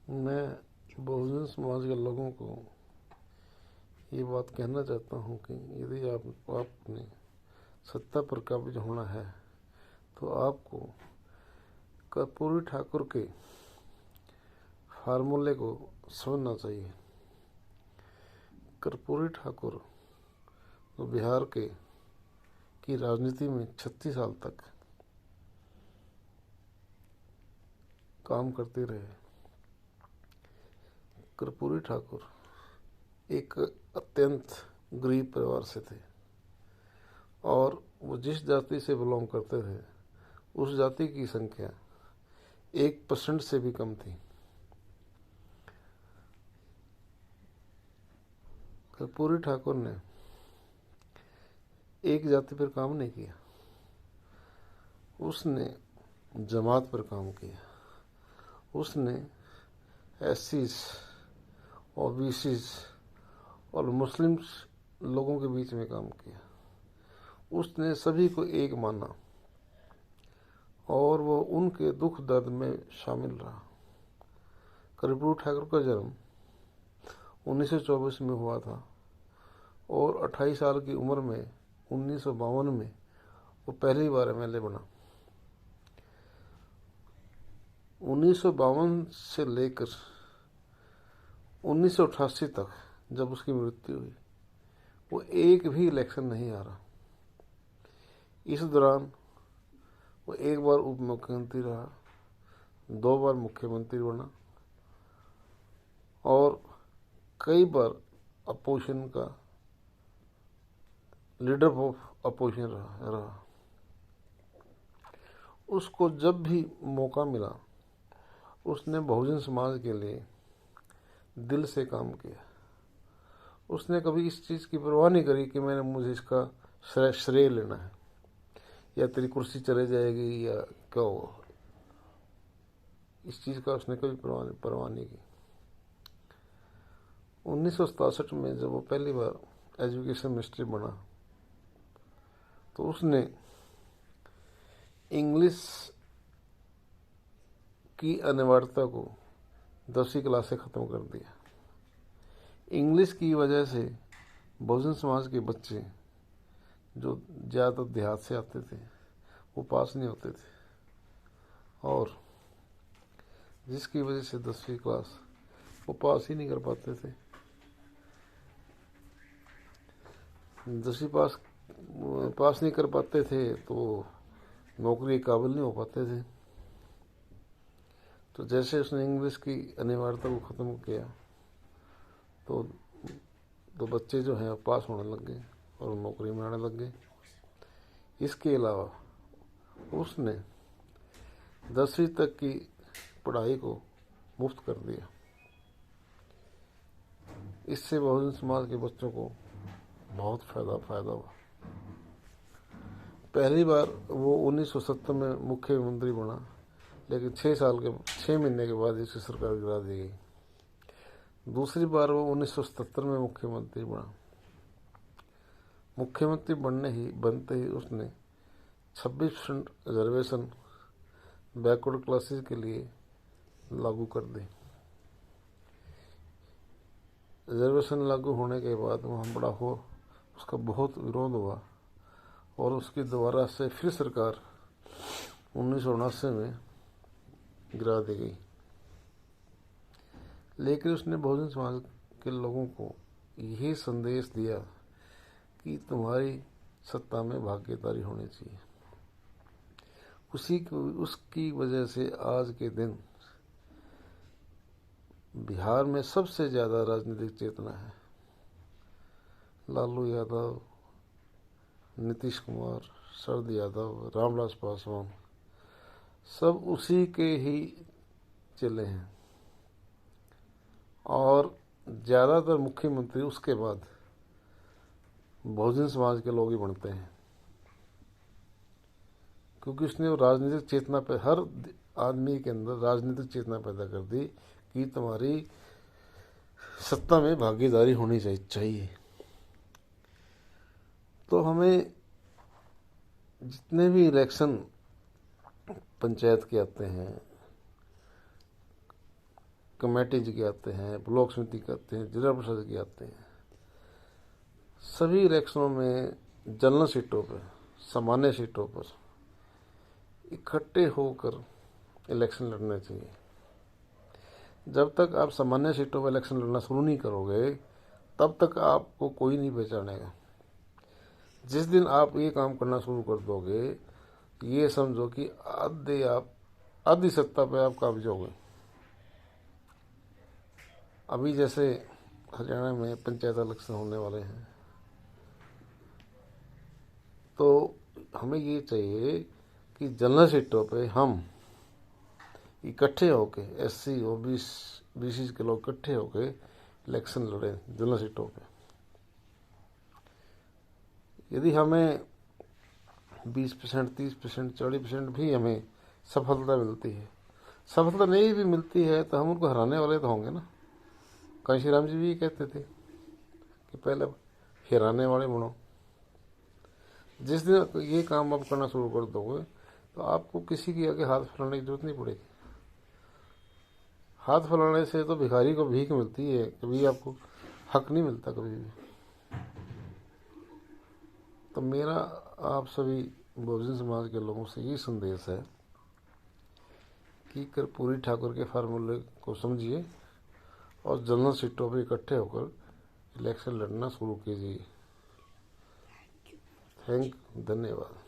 मैं बहुजन समाज के लोगों को ये बात कहना चाहता हूँ कि यदि आपने सत्ता पर काबिज होना है तो आपको कर्पूरी ठाकुर के फार्मूले को समझना चाहिए। कर्पूरी ठाकुर तो बिहार की राजनीति में 36 साल तक काम करते रहे। कर्पूरी ठाकुर एक अत्यंत गरीब परिवार से थे और वो जिस जाति से बिलोंग करते थे उस जाति की संख्या 1% से भी कम थी। कर्पूरी ठाकुर ने एक जाति पर काम नहीं किया, उसने जमात पर काम किया। उसने एससीज, ओबीसीज और मुस्लिम्स लोगों के बीच में काम किया। उसने सभी को एक माना और वो उनके दुख दर्द में शामिल रहा। कर्पूरी ठाकुर का जन्म 1924 में हुआ था और 28 साल की उम्र में 1952 में वो पहली बार एमएलए बना। 1952 से लेकर 1988 तक जब उसकी मृत्यु हुई वो एक भी इलेक्शन नहीं हारा। इस दौरान वो एक बार उप मुख्यमंत्री रहा, 2 बार मुख्यमंत्री बना और कई बार अपोजिशन का लीडर ऑफ अपोजिशन रहा। उसको जब भी मौका मिला उसने बहुजन समाज के लिए दिल से काम किया। उसने कभी इस चीज़ की परवाह नहीं करी कि मुझे इसका श्रेय लेना है या तेरी कुर्सी चले जाएगी या क्या हो। इस चीज़ का उसने कभी परवाह नहीं की। 1967 में जब वो पहली बार एजुकेशन मिनिस्ट्री बना तो उसने इंग्लिश की अनिवार्यता को 10वीं क्लास से ख़त्म कर दिया। इंग्लिश की वजह से बहुजन समाज के बच्चे जो ज़्यादातर देहात से आते थे वो पास नहीं होते थे और जिसकी वजह से 10वीं क्लास वो पास ही नहीं कर पाते थे। 10वीं पास नहीं कर पाते थे तो नौकरी के काबिल नहीं हो पाते थे। तो जैसे उसने इंग्लिश की अनिवार्यता को ख़त्म किया तो बच्चे जो हैं पास होने लग गए और नौकरी में आने लग गए। इसके अलावा उसने 10वीं तक की पढ़ाई को मुफ्त कर दिया। इससे बहुजन समाज के बच्चों को बहुत फ़ायदा हुआ। पहली बार वो 1970 में मुख्यमंत्री बना, लेकिन 6 महीने के बाद इसकी सरकार गिरा दी गई। दूसरी बार वो 1977 में मुख्यमंत्री बना। मुख्यमंत्री बनते ही उसने 26% रिजर्वेशन बैकवर्ड क्लासेस के लिए लागू कर दी। रिजर्वेशन लागू होने के बाद वहाँ उसका बहुत विरोध हुआ और उसकी दोबारा से फिर सरकार 1979 में गिरा दी गई। लेकिन उसने बहुजन समाज के लोगों को यही संदेश दिया कि तुम्हारी सत्ता में भागीदारी होनी चाहिए। उसकी वजह से आज के दिन बिहार में सबसे ज़्यादा राजनीतिक चेतना है। लालू यादव, नीतीश कुमार, शरद यादव, रामविलास पासवान सब उसी के ही चले हैं और ज़्यादातर मुख्यमंत्री उसके बाद बहुजन समाज के लोग ही बनते हैं, क्योंकि उसने वो राजनीतिक चेतना पे हर आदमी के अंदर राजनीतिक चेतना पैदा कर दी कि तुम्हारी सत्ता में भागीदारी होनी चाहिए। तो हमें जितने भी इलेक्शन पंचायत के आते हैं, कमेटी जी के आते हैं, ब्लॉक समिति के आते हैं, जिला परिषद के आते हैं। सभी इलेक्शनों में जनरल सीटों पर, सामान्य सीटों पर इकट्ठे होकर इलेक्शन लड़ने चाहिए। जब तक आप सामान्य सीटों पर इलेक्शन लड़ना शुरू नहीं करोगे तब तक आपको कोई नहीं पहचानेगा। जिस दिन आप ये काम करना शुरू कर दोगे, ये समझो कि आधी सत्ता पे आप काबिज हो गए। अभी जैसे हरियाणा में पंचायत इलेक्शन होने वाले हैं, तो हमें ये चाहिए कि जनरल सीटों पे हम इकट्ठे होके, एससी ओबीसी के लोग इकट्ठे होके इलेक्शन लड़े जनरल सीटों पे। यदि हमें 20%, 30%, 40% भी हमें सफलता मिलती है, सफलता नहीं भी मिलती है तो हम उनको हराने वाले तो होंगे ना। कांशी राम जी भी कहते थे कि पहले हराने वाले बनो। जिस दिन ये काम आप करना शुरू कर दोगे तो आपको किसी के आगे हाथ फैलाने की जरूरत नहीं पड़ेगी। हाथ फैलाने से तो भिखारी को भीख मिलती है, कभी आपको हक नहीं मिलता कभी भी। तो मेरा आप सभी बहुजन समाज के लोगों से ये संदेश है कि कर्पूरी ठाकुर के फार्मूले को समझिए और जनरल सीटों पर इकट्ठे होकर इलेक्शन लड़ना शुरू कीजिए। धन्यवाद।